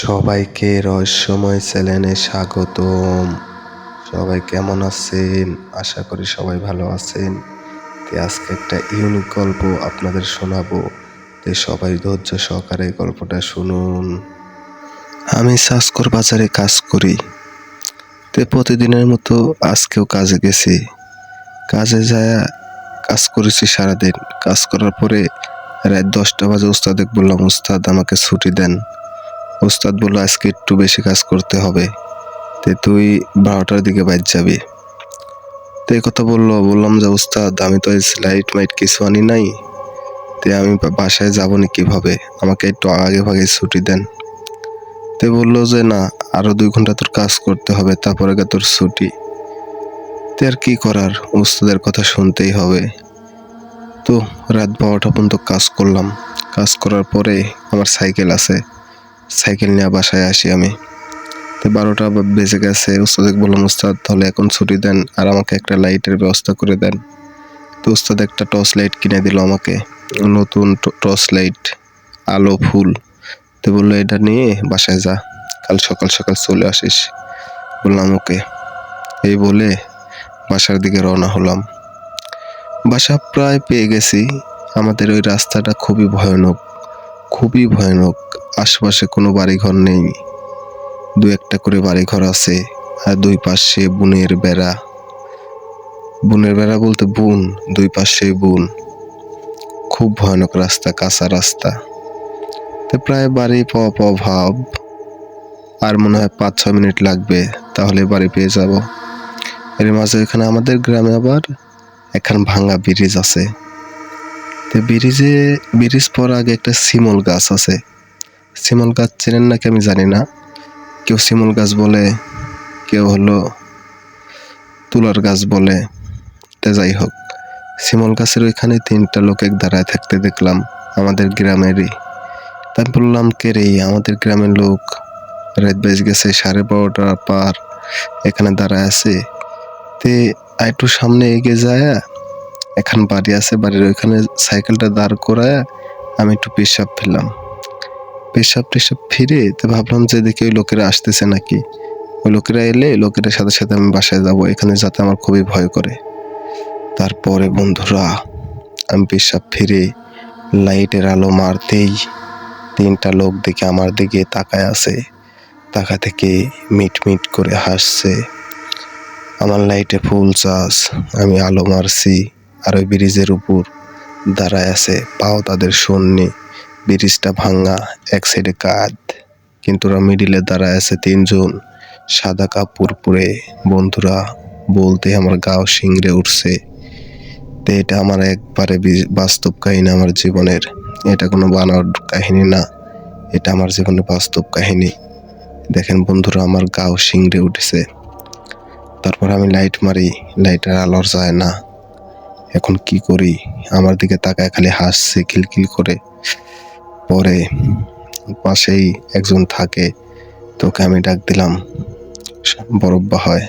সবাইকে রহস্যময় চ্যানেলে স্বাগতম। সবাই কেমন আছেন? আশা করি সবাই ভালো আছেন। আজকে একটা ইউনিক গল্প আপনাদের শোনাবো। সবাই ধৈর্য সহকারে গল্পটা শুনুন। আমি সাসকর বাজারে কাজ করি। প্রতিদিনের মতো আজকেও কাজে গেছি। কাজে যায় কাজ করেছি সারাদিন। কাজ করার পরে রাত 10টা বাজে উস্তাদকে বললাম, উস্তাদ আমাকে ছুটি দেন। উস্তাদ বলল, আজকে একটু বেশি কাজ করতে হবে, তুই 12টার দিকে বাইর যাবি। এই কথা বললাম যে উস্তাদ, আমি তো লাইট মাইট কিছু আনি নাই, আমি বাসায় যাবো না কিভাবে, আমাকে একটু আগে ভাগে ছুটি দেন। বললো যে না, আরো 2 ঘন্টা তোর কাজ করতে হবে, তারপরে তোর ছুটি। আর কি করার, উস্তাদের কথা শুনতেই হবে। তো রাত 12টা পর্যন্ত কাজ করলাম। কাজ করার পরে আমার সাইকেল আছে, সাইকেল নিয়ে বাসায় আসি আমি। 12টা বেজে গেছে। উস্তাদকে বললাম, উস্তাদ তাহলে এখন ছুটি দেন আর আমাকে একটা লাইটের ব্যবস্থা করে দেন। তো উস্তাদ একটা টর্চ লাইট কিনে দিল আমাকে, নতুন টর্চ লাইট, আলো ফুল। বললো এটা নিয়ে বাসায় যা, কাল সকাল সকাল চলে আসিস। বললাম ওকে। এই বলে বাসার দিকে রওনা হলাম। বাসা প্রায় পেয়ে গেছি। আমাদের ওই রাস্তাটা খুবই ভয়ানক, খুবই ভয়ানক। আশেপাশে কোনো বাড়িঘর নেই, 2-1টা করে বাড়িঘর আছে, আর 2 পাশে বনের বেড়া। বনের বেড়া বলতে বন, 2 পাশে বন। খুব ভয়ানক রাস্তা, কাঁচা রাস্তা। প্রায় বাড়ি পাওয়া ভাব। আর মনে হয় 5-6 মিনিট লাগবে, তাহলে বাড়ি পেয়ে যাব। এর মাঝে এখানে আমাদের গ্রামে আবার এখন ভাঙা ব্রিজ আছে। ব্রিজ পর আগে একটা শিমল গাছ আছে। শিমল গাছ চেনেন নাকি আমি জানি না। কেউ শিমল গাছ বলে, কেউ হলো তুলার গাছ বলে। যাই হোক, শিমল গাছের ওইখানে 3টা লোকে দাঁড়ায় থাকতে দেখলাম, আমাদের গ্রামেরই। তাই বললাম, কে রে? আমাদের গ্রামের লোক। রাত বেজে গেছে 12:30 পার, এখানে দাঁড়ায় আছে। একটু সামনে এগিয়ে যায়, এখন বাড়ি আছে, বাড়ির ওইখানে সাইকেলটা দাঁড় করায় আমি একটু পেশাব ফেললাম। পেশাব ফিরে ভাবলাম যে দেখি ওই লোকেরা আসতেছে নাকি। ওই লোকেরা এলে লোকেদের সাথে সাথে আমি বাসায় যাব, এখানে যাতে আমার খুবই ভয় করে। তারপরে বন্ধুরা, আমি পেশাব ফিরে লাইটের আলো মারতেই 3টা লোক দেখে আমার দিকে তাকায় আছে। তাকা থেকে মিট মিট করে হাসছে। আমার লাইটে ফুল চার্জ, আমি আলো মারছি, আর ওই ব্রিজের উপর দাঁড়ায় আছে, পাও তাদের শূন্যে। ব্রিজটা ভাঙা, এক সাইডে কাঁধ, কিন্তু ওরা মিডিলে দাঁড়ায় আছে 3 জন সাদা কাপড় পরে। বন্ধুরা, বলতে আমার গাও শিংড়ে উঠছে। এটা আমার একবারে বাস্তব কাহিনী আমার জীবনের। এটা কোনো বানাওয়ার কাহিনী না, এটা আমার জীবনের বাস্তব কাহিনী। দেখেন বন্ধুরা, আমার গাও শিংড়ে উঠেছে। তারপর আমি লাইট মারি, লাইটের আলোর যায় না। এখন কি করি? আমার দিকে তাকায় খালি হাসছে খিলখিল করে। পরে পাশেই একজন থাকে, তোকে আমি ডাক দিলাম, বরব্বা হয়।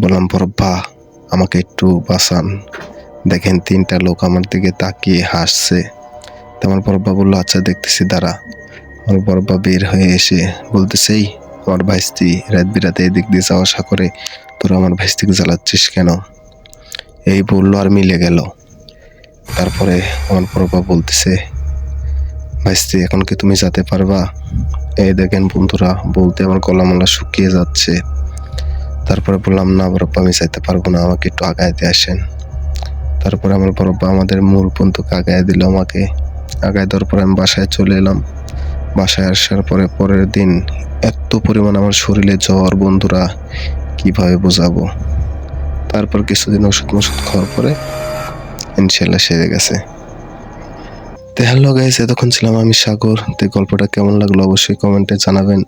বললাম, বরব্বা আমাকে একটু বাঁচান। দেখেন 3টা লোক আমার দিকে তাকিয়ে হাসছে। আমার বরব্বা বললো, আচ্ছা দেখতেছি, দাঁড়া। আমার বরব্বা বের হয়ে এসে বলতেছে, আমার ভাইস্তি রাত বিরাতে এদিক দিয়ে যাওয়া আসা করে, তোরা আমার ভাইস্তিকে জ্বালাচ্ছিস কেন? এই বললো আর মিলে গেল। তারপরে আমার বরব্বা বলতেছে, ভাইস্তি এখন কি তুমি যেতে পারবা? এই দেখেন বন্ধুরা, বলতে আমার গলা মলা শুকিয়ে যাচ্ছে। তারপরে বললাম, না বরব্বা আমি যাইতে পারবো না, আমাকে একটু আগায় দিয়ে আসেন। তারপরে আমার বরব্বা আমাদের মূল পর্যন্ত আগায় দিল আমাকে। আগায় দেওয়ার পরে আমি বাসায় চলে এলাম। বাসায় আসার পরে পরের দিন এত পরিমাণ আমার শরীরে জ্বর, বন্ধুরা কিভাবে বোঝাবো। তারপর কিছুদিন ওষুধ খাওয়ার পরে ইনশাল্লাহ সেরে গেছে। হ্যালো গাইস, এতক্ষণ ছিলাম আমি সাগর। গল্পটা কেমন লাগলো অবশ্যই কমেন্টে জানাবেন।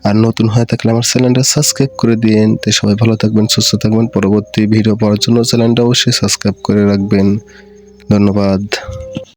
আর নতুন হয়ে থাকলে আমার চ্যানেলটা সাবস্ক্রাইব করে দিন। সবাই ভালো থাকবেন, সুস্থ থাকবেন। পরবর্তী ভিডিও পাওয়ার জন্য চ্যানেলটা অবশ্যই সাবস্ক্রাইব করে রাখবেন। ধন্যবাদ।